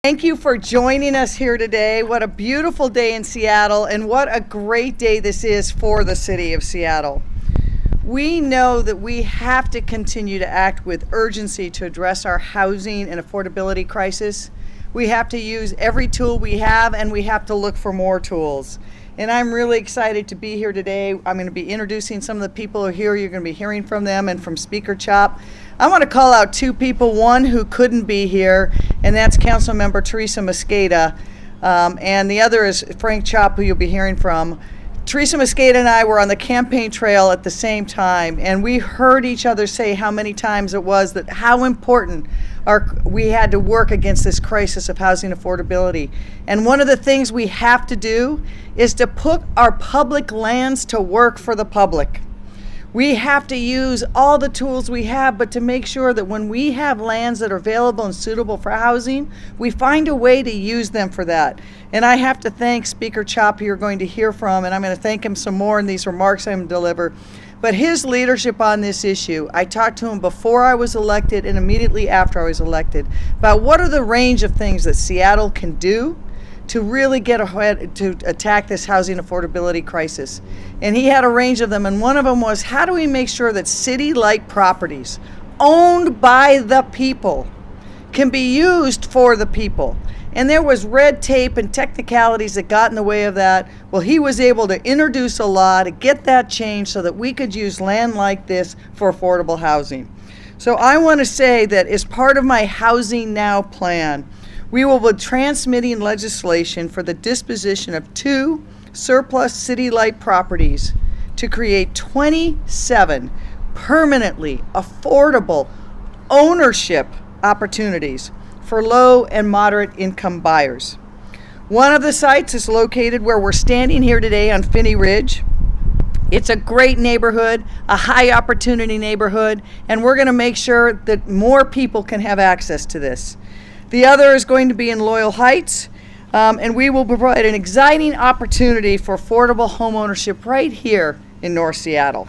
Thank you for joining us here today. What a beautiful day in Seattle, and what a great day this is for the city of Seattle. We know that we have to continue to act with urgency to address our housing and affordability crisis. We have to use every tool we have, and we have to look for more tools. And I'm really excited to be here today. I'm going to be introducing some of the people who are here. You're going to be hearing from them and from Speaker Chop. I want to call out two people, one who couldn't be here, and that's Councilmember Teresa Mosqueda, and the other is Frank Chop, who you'll be hearing from. Teresa Mosqueda and I were on the campaign trail at the same time, and we heard each other say how many times it was that how important we had to work against this crisis of housing affordability. And one of the things we have to do is to put our public lands to work for the public. We have to use all the tools we have, but to make sure that when we have lands that are available and suitable for housing, we find a way to use them for that. And I have to thank Speaker Chop, who you're going to hear from, and I'm going to thank him some more in these remarks I'm going to deliver. But his leadership on this issue, I talked to him before I was elected and immediately after I was elected about what are the range of things that Seattle can do to really get ahead to attack this housing affordability crisis. And he had a range of them, and one of them was, how do we make sure that city-like properties owned by the people can be used for the people? And there was red tape and technicalities that got in the way of that. Well, he was able to introduce a law to get that changed so that we could use land like this for affordable housing. So I want to say that as part of my Housing Now plan, we will be transmitting legislation for the disposition of 2 surplus city-like properties to create 27 permanently affordable ownership opportunities for low and moderate income buyers. One of the sites is located where we're standing here today on Finney Ridge. It's a great neighborhood, a high opportunity neighborhood, and we're going to make sure that more people can have access to this. The other is going to be in Loyal Heights, and we will provide an exciting opportunity for affordable home ownership right here in North Seattle.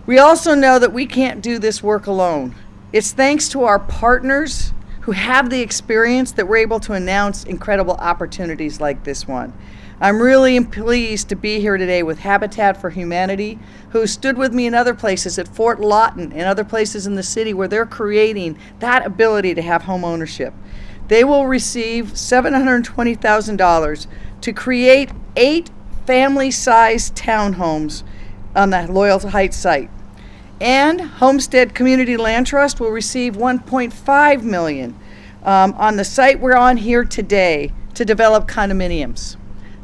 We also know that we can't do this work alone. It's thanks to our partners who have the experience that we're able to announce incredible opportunities like this one. I'm really pleased to be here today with Habitat for Humanity, who stood with me in other places at Fort Lawton and other places in the city where they're creating that ability to have home ownership. They will receive $720,000 to create 8 family-sized townhomes on the Loyal Heights site. And Homestead Community Land Trust will receive $1.5 million on the site we're on here today to develop condominiums.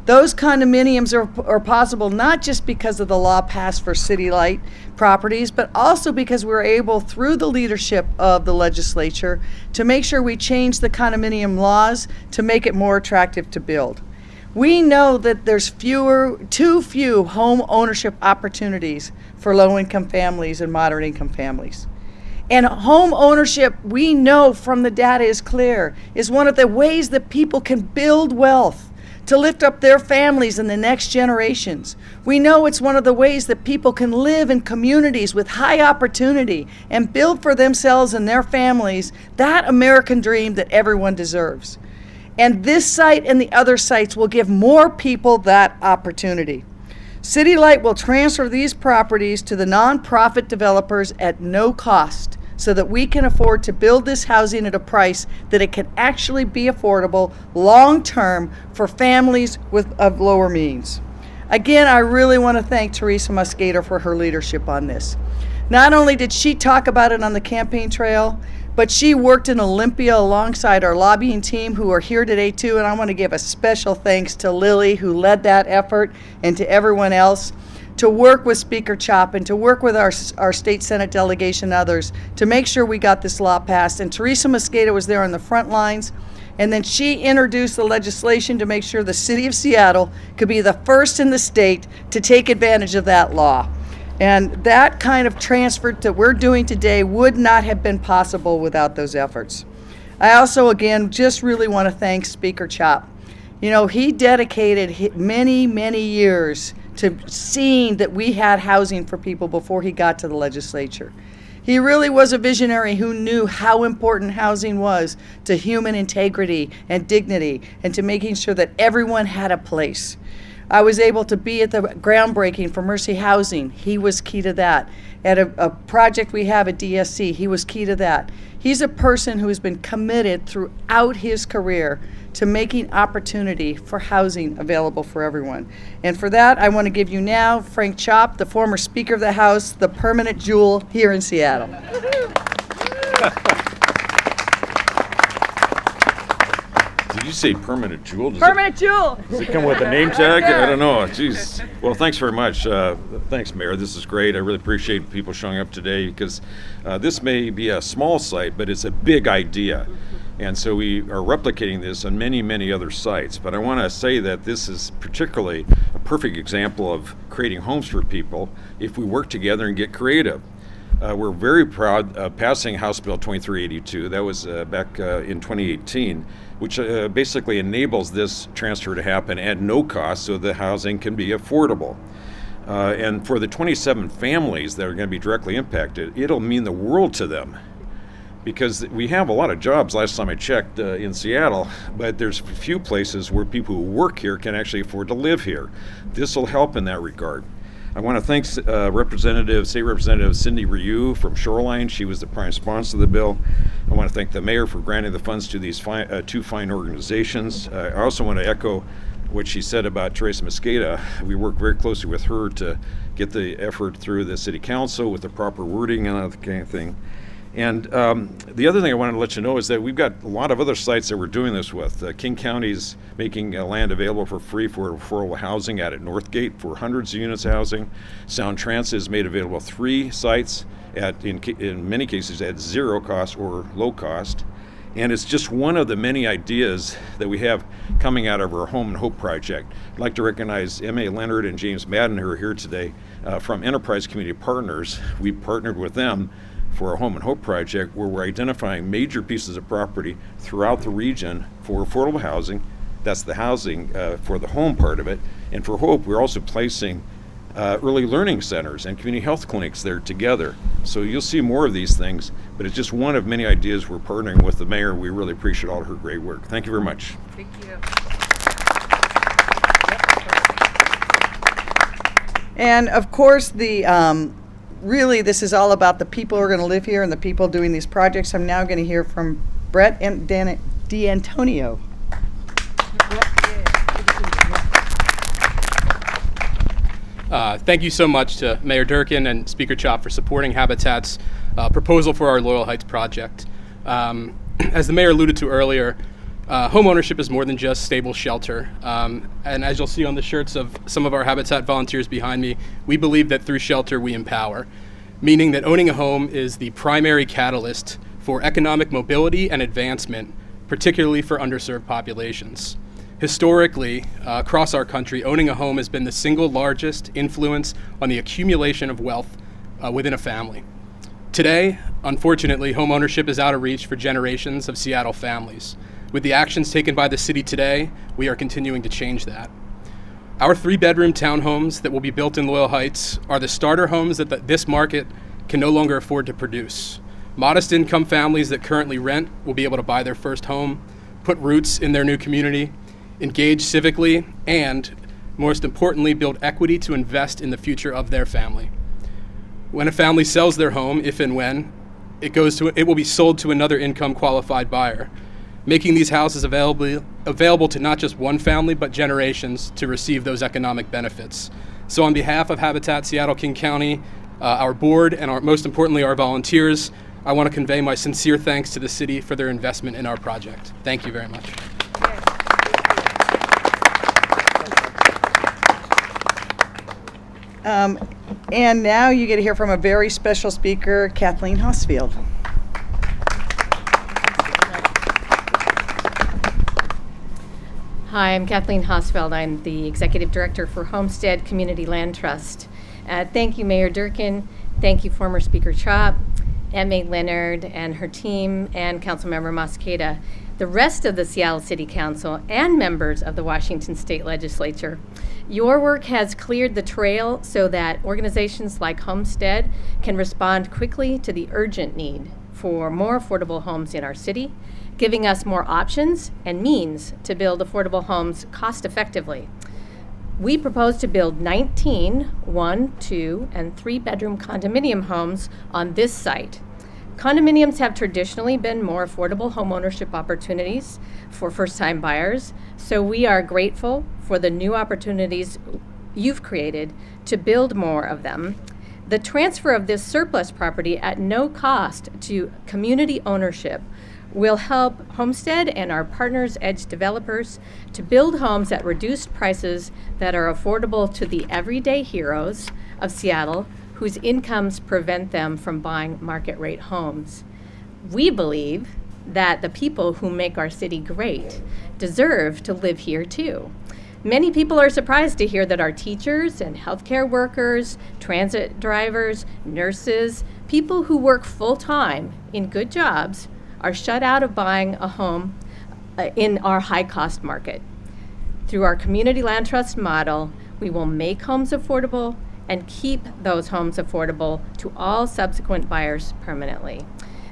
Those condominiums are possible not just because of the law passed for city-like properties, but also because we're able, through the leadership of the legislature, to make sure we change the condominium laws to make it more attractive to build. We know that there's too few home ownership opportunities for low-income families and moderate-income families. And home ownership, we know from the data is clear, is one of the ways that people can build wealth to lift up their families and the next generations. We know it's one of the ways that people can live in communities with high opportunity and build for themselves and their families that American dream that everyone deserves. And this site and the other sites will give more people that opportunity. City Light will transfer these properties to the nonprofit developers at no cost so that we can afford to build this housing at a price that it can actually be affordable long-term for families of lower means. Again, I really want to thank Teresa Mosqueda for her leadership on this. Not only did she talk about it on the campaign trail, but she worked in Olympia alongside our lobbying team, who are here today too, and I want to give a special thanks to Lily, who led that effort, and to everyone else, to work with Speaker Chop and to work with our state Senate delegation and others to make sure we got this law passed. And Teresa Mosqueda was there on the front lines, and then she introduced the legislation to make sure the city of Seattle could be the first in the state to take advantage of that law. And that kind of transfer that we're doing today would not have been possible without those efforts. I also, again, just really want to thank Speaker Chop. You know, he dedicated many, many years to seeing that we had housing for people before he got to the legislature. He really was a visionary who knew how important housing was to human integrity and dignity and to making sure that everyone had a place. I was able to be at the groundbreaking for Mercy Housing. He was key to that. At a project we have at DSC, he was key to that. He's a person who has been committed throughout his career to making opportunity for housing available for everyone. And for that, I want to give you now Frank Chop, the former Speaker of the House, the permanent jewel here in Seattle. Did you say permanent jewel? Permanent jewel! Does it come with a name tag? I don't know. Jeez. Well, thanks very much. Thanks, Mayor. This is great. I really appreciate people showing up today because this may be a small site, but it's a big idea. And so we are replicating this on many, many other sites. But I want to say that this is particularly a perfect example of creating homes for people if we work together and get creative. We're very proud of passing House Bill 2382. That was back in 2018, which basically enables this transfer to happen at no cost so the housing can be affordable. And for the 27 families that are going to be directly impacted, it'll mean the world to them. Because we have a lot of jobs, last time I checked, in Seattle, but there's few places where people who work here can actually afford to live here. This will help in that regard. I want to thank State Representative Cindy Ryu from Shoreline. She was the prime sponsor of the bill. I want to thank the mayor for granting the funds to these two fine organizations. I also want to echo what she said about Teresa Mosqueda. We work very closely with her to get the effort through the city council with the proper wording and that kind of thing. And the other thing I wanted to let you know is that we've got a lot of other sites that we're doing this with. King County's making land available for free for affordable housing out at Northgate for hundreds of units of housing. Sound Transit has made available 3 sites in many cases at zero cost or low cost. And it's just one of the many ideas that we have coming out of our Home and Hope project. I'd like to recognize M.A. Leonard and James Madden, who are here today from Enterprise Community Partners. We partnered with them for our Home and Hope project, where we're identifying major pieces of property throughout the region for affordable housing. That's the housing for the home part of it. And for Hope, we're also placing early learning centers and community health clinics there together. So you'll see more of these things, but it's just one of many ideas we're partnering with the mayor. We really appreciate all of her great work. Thank you very much. Thank you. And of course, really, this is all about the people who are going to live here and the people doing these projects. I'm now going to hear from Brett and D'Antonio. Thank you so much to Mayor Durkan and Speaker Chop for supporting Habitat's proposal for our Loyal Heights project. As the mayor alluded to earlier, homeownership is more than just stable shelter. And as you'll see on the shirts of some of our Habitat volunteers behind me, we believe that through shelter we empower, meaning that owning a home is the primary catalyst for economic mobility and advancement, particularly for underserved populations. Historically, across our country, owning a home has been the single largest influence on the accumulation of wealth within a family. Today, unfortunately, homeownership is out of reach for generations of Seattle families. With the actions taken by the city today, we are continuing to change that. Our 3-bedroom townhomes that will be built in Loyal Heights are the starter homes that this market can no longer afford to produce. Modest income families that currently rent will be able to buy their first home, put roots in their new community, engage civically, and most importantly, build equity to invest in the future of their family. When a family sells their home, if and when, it will be sold to another income qualified buyer, making these houses available to not just one family, but generations to receive those economic benefits. So on behalf of Habitat Seattle King County, our board, and most importantly, our volunteers, I want to convey my sincere thanks to the city for their investment in our project. Thank you very much. And now you get to hear from a very special speaker, Kathleen Hosfield. Hi, I'm Kathleen Hosfeld. I'm the Executive Director for Homestead Community Land Trust. Thank you, Mayor Durkan. Thank you, former Speaker Chop, M.A. Leonard and her team, and Councilmember Mosqueda the rest of the Seattle City Council, and members of the Washington State Legislature. Your work has cleared the trail so that organizations like Homestead can respond quickly to the urgent need for more affordable homes in our city, giving us more options and means to build affordable homes cost effectively. We propose to build 19 one, two, and 3-bedroom condominium homes on this site. Condominiums have traditionally been more affordable homeownership opportunities for first-time buyers, so we are grateful for the new opportunities you've created to build more of them. The transfer of this surplus property at no cost to community ownership will help Homestead and our partners, Edge Developers, to build homes at reduced prices that are affordable to the everyday heroes of Seattle whose incomes prevent them from buying market rate homes. We believe that the people who make our city great deserve to live here too. Many people are surprised to hear that our teachers and healthcare workers, transit drivers, nurses, people who work full-time in good jobs are shut out of buying a home in our high-cost market. Through our community land trust model, we will make homes affordable and keep those homes affordable to all subsequent buyers permanently.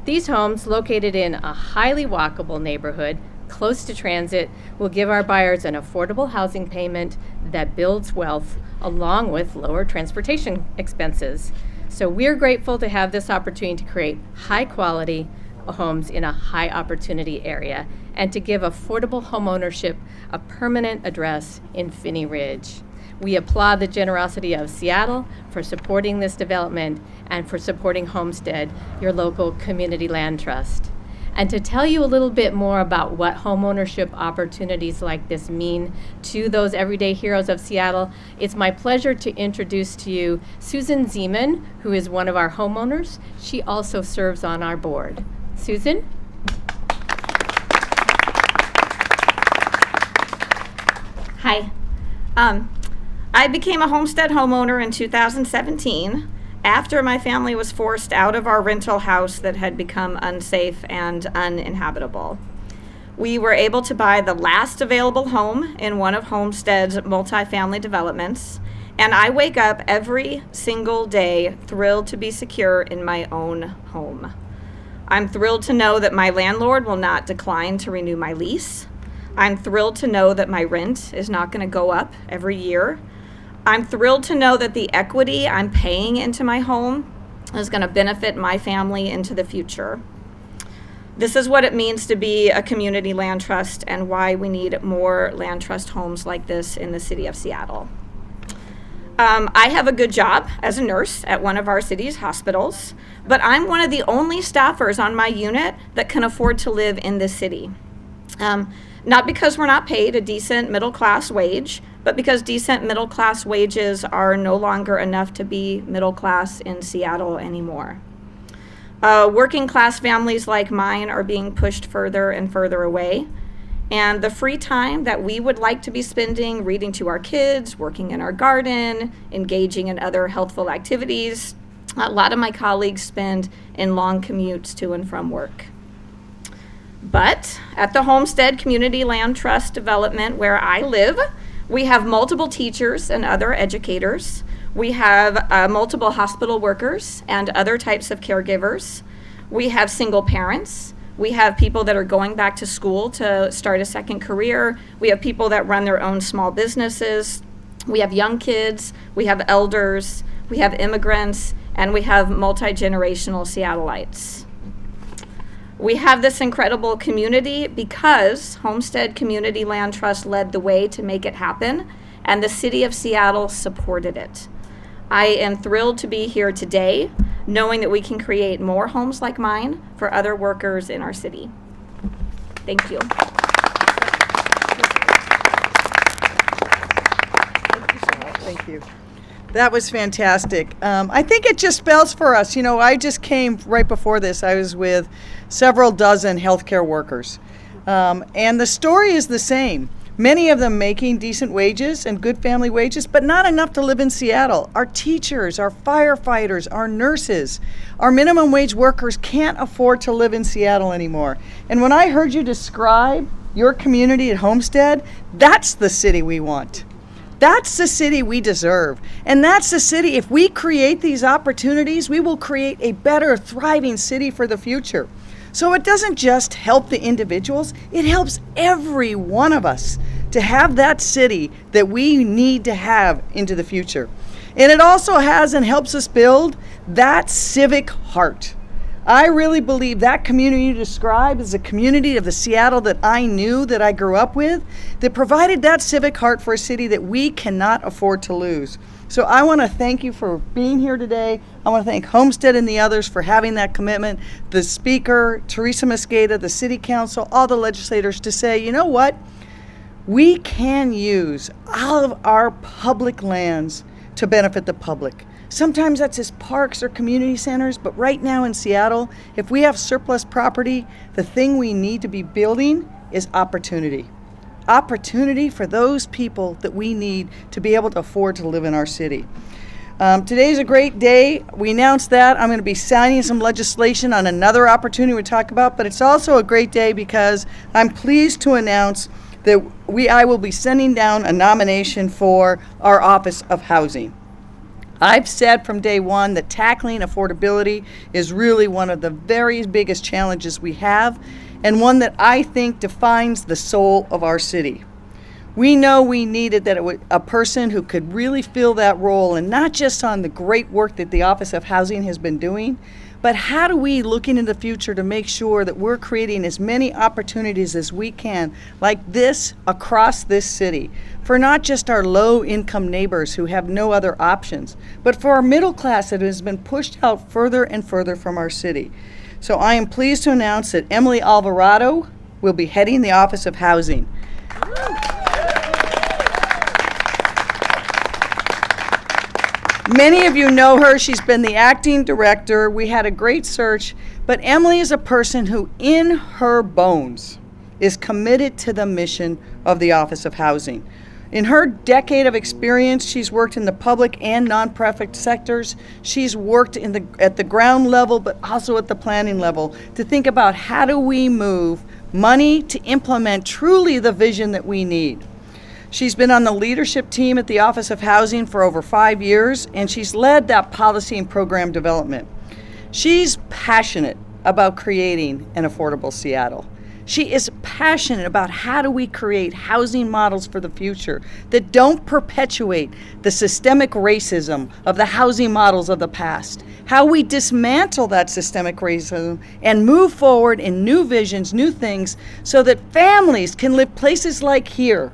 These homes, located in a highly walkable neighborhood close to transit, will give our buyers an affordable housing payment that builds wealth along with lower transportation expenses. So we're grateful to have this opportunity to create high quality homes in a high opportunity area and to give affordable homeownership a permanent address in Finney Ridge. We applaud the generosity of Seattle for supporting this development and for supporting Homestead, your local community land trust. And to tell you a little bit more about what homeownership opportunities like this mean to those everyday heroes of Seattle, it's my pleasure to introduce to you Susan Zeman, who is one of our homeowners. She also serves on our board. Susan? Hi. I became a Homestead homeowner in 2017 after my family was forced out of our rental house that had become unsafe and uninhabitable. We were able to buy the last available home in one of Homestead's multifamily developments, and I wake up every single day thrilled to be secure in my own home. I'm thrilled to know that my landlord will not decline to renew my lease. I'm thrilled to know that my rent is not going to go up every year. I'm thrilled to know that the equity I'm paying into my home is going to benefit my family into the future. This is what it means to be a community land trust and why we need more land trust homes like this in the city of Seattle. I have a good job as a nurse at one of our city's hospitals, but I'm one of the only staffers on my unit that can afford to live in this city. Not because we're not paid a decent middle-class wage, but because decent middle-class wages are no longer enough to be middle-class in Seattle anymore. Working-class families like mine are being pushed further and further away, and the free time that we would like to be spending reading to our kids, working in our garden, engaging in other healthful activities, a lot of my colleagues spend in long commutes to and from work. But at the Homestead Community Land Trust development where I live, we have multiple teachers and other educators. We have multiple hospital workers and other types of caregivers. We have single parents. We have people that are going back to school to start a second career. We have people that run their own small businesses. We have young kids. We have elders. We have immigrants. And we have multi-generational Seattleites. We have this incredible community because Homestead Community Land Trust led the way to make it happen, and the city of Seattle supported it. I am thrilled to be here today, knowing that we can create more homes like mine for other workers in our city. Thank you. Thank you. That was fantastic. I think it just spells for us. You know, I just came right before this. I was with several dozen healthcare workers. And the story is the same. Many of them making decent wages and good family wages, but not enough to live in Seattle. Our teachers, our firefighters, our nurses, our minimum wage workers can't afford to live in Seattle anymore. And when I heard you describe your community at Homestead, that's the city we want. That's the city we deserve. And that's the city, if we create these opportunities, we will create a better, thriving city for the future. So it doesn't just help the individuals, it helps every one of us to have that city that we need to have into the future. And it also has and helps us build that civic heart. I really believe that community you describe is a community of the Seattle that I knew, that I grew up with, that provided that civic heart for a city that we cannot afford to lose. So I want to thank you for being here today. I want to thank Homestead and the others for having that commitment, the speaker, Teresa Mosqueda, the city council, all the legislators to say, you know what? We can use all of our public lands to benefit the public. Sometimes that's as parks or community centers, but right now in Seattle, if we have surplus property, the thing we need to be building is opportunity. Opportunity for those people that we need to be able to afford to live in our city. Today's a great day. We announced that. I'm going to be signing some legislation on another opportunity we talk about, but it's also a great day because I'm pleased to announce that I will be sending down a nomination for our Office of Housing. I've said from day one that tackling affordability is really one of the very biggest challenges we have, and one that I think defines the soul of our city. We know we needed a person who could really fill that role, and not just on the great work that the Office of Housing has been doing, but how do we, looking into the future, to make sure that we're creating as many opportunities as we can, like this, across this city, for not just our low-income neighbors who have no other options, but for our middle class that has been pushed out further and further from our city. So I am pleased to announce that Emily Alvarado will be heading the Office of Housing. Many of you know her. She's been the acting director. We had a great search, but Emily is a person who, in her bones, is committed to the mission of the Office of Housing. In her decade of experience, she's worked in the public and nonprofit sectors. She's worked at the ground level, but also at the planning level, to think about how do we move money to implement truly the vision that we need. She's been on the leadership team at the Office of Housing for over 5 years, and she's led that policy and program development. She's passionate about creating an affordable Seattle. She is passionate about how do we create housing models for the future that don't perpetuate the systemic racism of the housing models of the past. How we dismantle that systemic racism and move forward in new visions, new things, so that families can live places like here.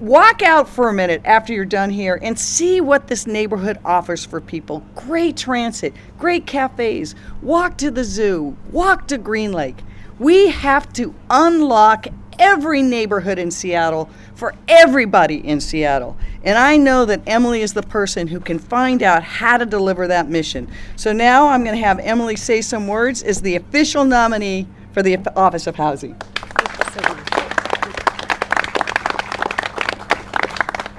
Walk out for a minute after you're done here and see what this neighborhood offers for people. Great transit, great cafes, walk to the zoo, walk to Green Lake. We have to unlock every neighborhood in Seattle for everybody in Seattle. And I know that Emily is the person who can find out how to deliver that mission. So now I'm going to have Emily say some words as the official nominee for the Office of Housing. Thank you so much.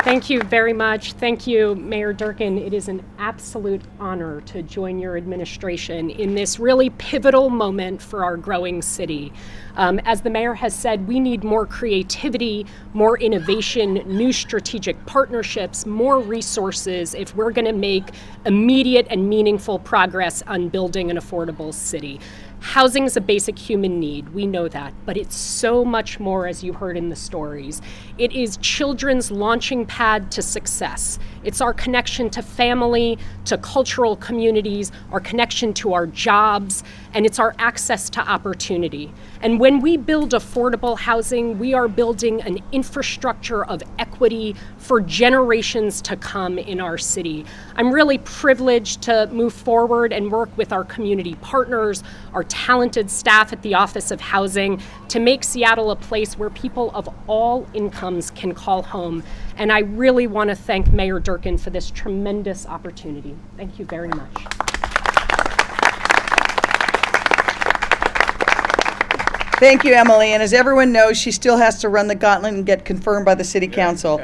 Thank you very much. Thank you, Mayor Durkan. It is an absolute honor to join your administration in this really pivotal moment for our growing city. As the mayor has said, we need more creativity, more innovation, new strategic partnerships, more resources if we're going to make immediate and meaningful progress on building an affordable city. Housing is a basic human need, we know that, but it's so much more, as you heard in the stories. It is children's launching pad to success. It's our connection to family, to cultural communities, our connection to our jobs, and it's our access to opportunity. And when we build affordable housing, we are building an infrastructure of equity for generations to come in our city. I'm really privileged to move forward and work with our community partners, our talented staff at the Office of Housing, to make Seattle a place where people of all incomes can call home. And I really want to thank Mayor Durkan for this tremendous opportunity. Thank you very much. Thank you, Emily. And as everyone knows, she still has to run the gauntlet and get confirmed by the city council.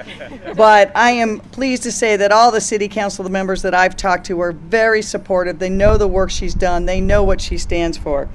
But I am pleased to say that all the city council members that I've talked to are very supportive. They know the work she's done. They know what she stands for.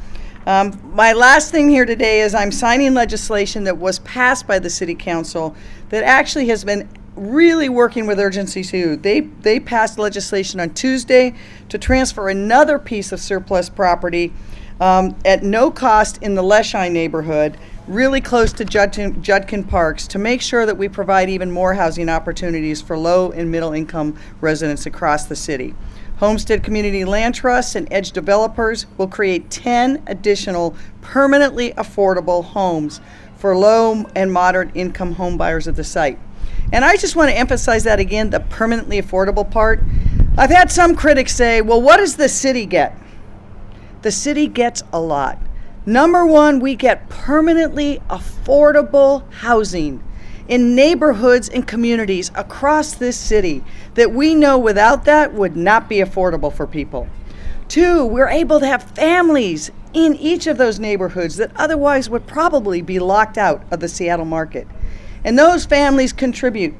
My last thing here today is I'm signing legislation that was passed by the city council that actually has been really working with urgency too. They passed legislation on Tuesday to transfer another piece of surplus property at no cost in the Leshine neighborhood, really close to Judkin Parks, to make sure that we provide even more housing opportunities for low and middle income residents across the city. Homestead Community Land Trusts and Edge developers will create 10 additional permanently affordable homes for low and moderate income home buyers at the site. And I just want to emphasize that again, the permanently affordable part. I've had some critics say, well, what does the city get? The city gets a lot. Number one, we get permanently affordable housing in neighborhoods and communities across this city that we know without that would not be affordable for people. Two, we're able to have families in each of those neighborhoods that otherwise would probably be locked out of the Seattle market. And those families contribute.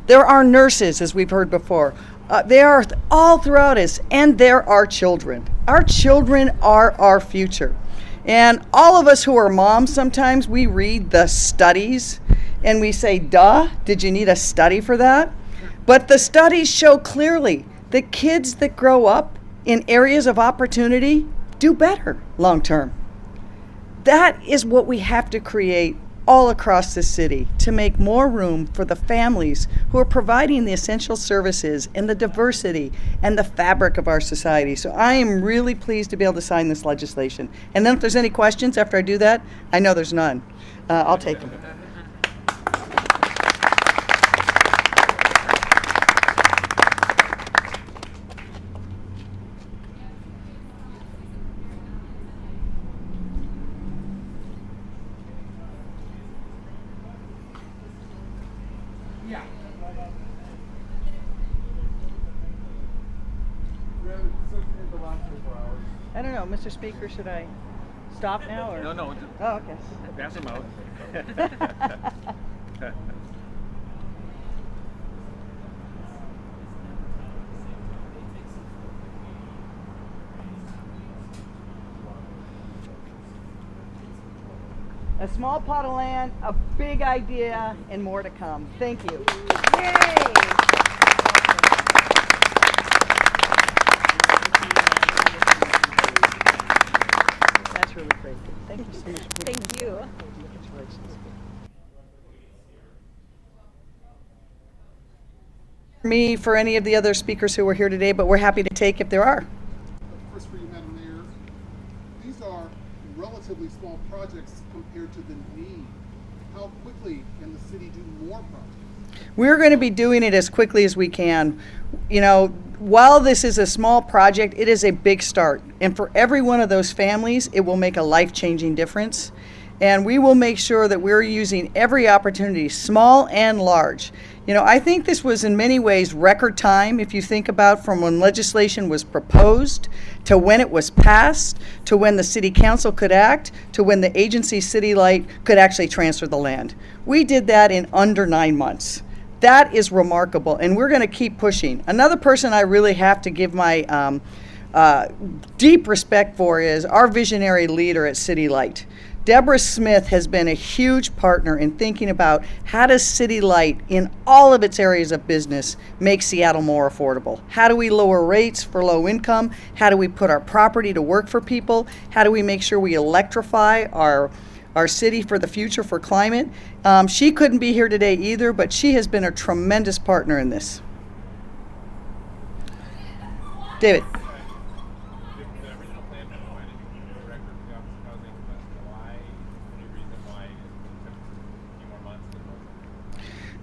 There are nurses, as we've heard before. They are all throughout us, and there are children. Our children are our future. And all of us who are moms, sometimes we read the studies and we say, duh, did you need a study for that? But the studies show clearly that kids that grow up in areas of opportunity do better long term. That is what we have to create all across the city to make more room for the families who are providing the essential services and the diversity and the fabric of our society. So I am really pleased to be able to sign this legislation. And then if there's any questions after I do that, I know there's none. I'll take them. I don't know, Mr. Speaker, should I stop now or? No. Oh, okay. Pass them out. A small plot of land, a big idea, and more to come. Thank you. Yay! That's really great. Thank you so much. Thank you. Congratulations. Me for any of the other speakers who were here today, but we're happy to take if there are. First for you, Madam Mayor, these are relatively small projects compared to the need. How quickly can the city do more projects? We're going to be doing it as quickly as we can. You know, while this is a small project, it is a big start. And for every one of those families, it will make a life-changing difference. And we will make sure that we're using every opportunity, small and large. You know, I think this was in many ways record time, if you think about from when legislation was proposed to when it was passed, to when the city council could act, to when the agency City Light could actually transfer the land. We did that in under 9 months. That is remarkable, and we're going to keep pushing. Another person I really have to give my deep respect for is our visionary leader at City Light. Deborah Smith has been a huge partner in thinking about how does City Light, in all of its areas of business, make Seattle more affordable? How do we lower rates for low income? How do we put our property to work for people? How do we make sure we electrify our city for the future, for climate? She couldn't be here today either, but she has been a tremendous partner in this. David.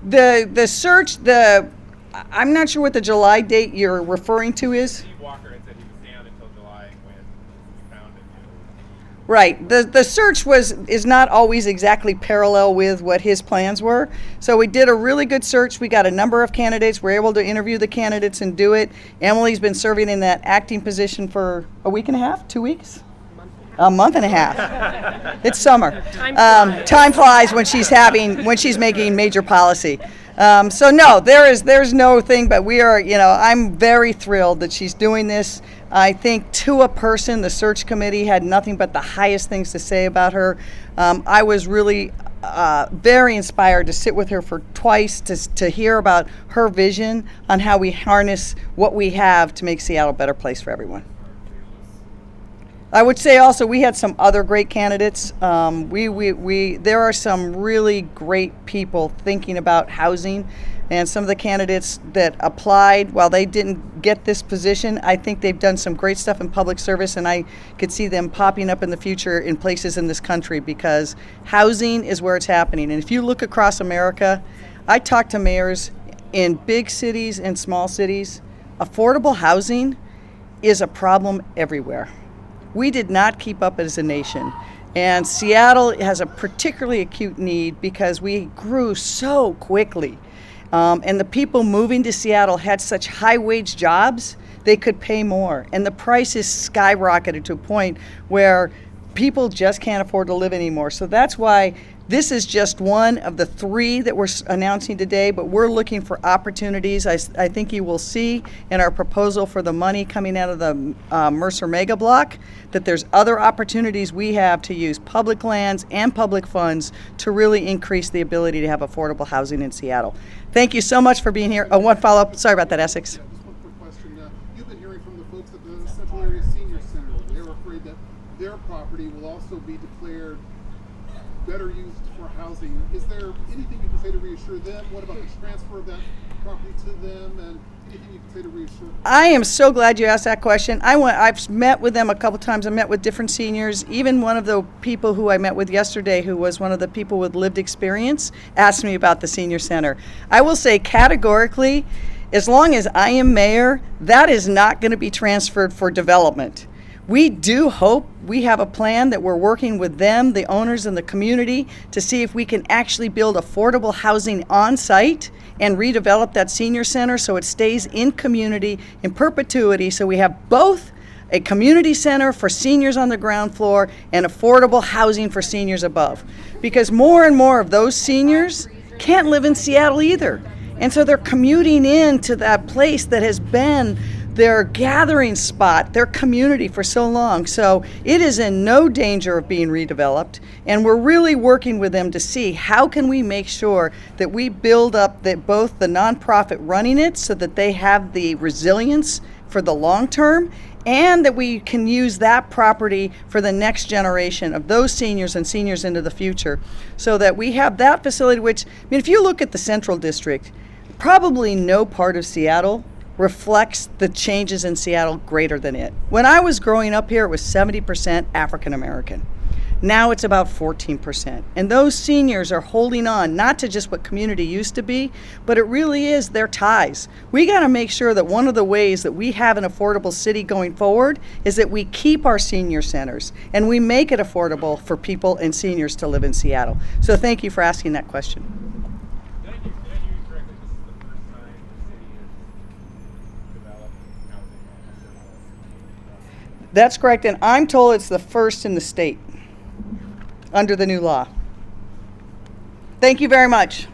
The search, I'm not sure what the July date you're referring to is. Steve Walker had said he would stay on until July when we found it. Right. The search is not always exactly parallel with what his plans were. So we did a really good search. We got a number of candidates. We're able to interview the candidates and do it. Emily's been serving in that acting position for a week and a half, 2 weeks? A month and a half. It's summer. Time flies. Time flies when she's making major policy. So no, there's no thing, but we are, I'm very thrilled that she's doing this. I think to a person, the search committee had nothing but the highest things to say about her. I was really very inspired to sit with her for twice to hear about her vision on how we harness what we have to make Seattle a better place for everyone. I would say also we had some other great candidates. There are some really great people thinking about housing, and some of the candidates that applied, while they didn't get this position, I think they've done some great stuff in public service, and I could see them popping up in the future in places in this country, because housing is where it's happening. And if you look across America, I talk to mayors in big cities and small cities. Affordable housing is a problem everywhere. We did not keep up as a nation. And Seattle has a particularly acute need because we grew so quickly. And the people moving to Seattle had such high wage jobs, they could pay more. And the prices skyrocketed to a point where people just can't afford to live anymore. So that's why this is just one of the 3 that we're announcing today, but we're looking for opportunities. I think you will see in our proposal for the money coming out of the Mercer Mega Block that there's other opportunities we have to use public lands and public funds to really increase the ability to have affordable housing in Seattle. Thank you so much for being here. Oh, one follow-up. Sorry about that, Essex. Yeah, just one quick question. You've been hearing from the folks at the Central Area Senior Center. They're afraid that their property will also be declared better used for housing. Is there anything you can say to reassure them? What about the transfer of that property to them, and anything you can say to reassure them? I am so glad you asked that question. I've met with them a couple times. I met with different seniors. Even one of the people who I met with yesterday, who was one of the people with lived experience, asked me about the senior center. I will say categorically, as long as I am mayor, that is not going to be transferred for development. We do hope, we have a plan that we're working with them, the owners and the community, to see if we can actually build affordable housing on site and redevelop that senior center so it stays in community in perpetuity, so we have both a community center for seniors on the ground floor and affordable housing for seniors above. Because more and more of those seniors can't live in Seattle either. And so they're commuting into that place that has been their gathering spot, their community for so long. So it is in no danger of being redeveloped, and we're really working with them to see how can we make sure that we build up both the nonprofit running it so that they have the resilience for the long term, and that we can use that property for the next generation of those seniors and seniors into the future, so that we have that facility, which, if you look at the Central District, probably no part of Seattle reflects the changes in Seattle greater than it. When I was growing up here, it was 70% African American. Now it's about 14%. And those seniors are holding on, not to just what community used to be, but it really is their ties. We got to make sure that one of the ways that we have an affordable city going forward is that we keep our senior centers and we make it affordable for people and seniors to live in Seattle. So thank you for asking that question. Did I hear you correctly? This is the first time the city has developed housing. That's correct, and I'm told it's the first in the state under the new law. Thank you very much.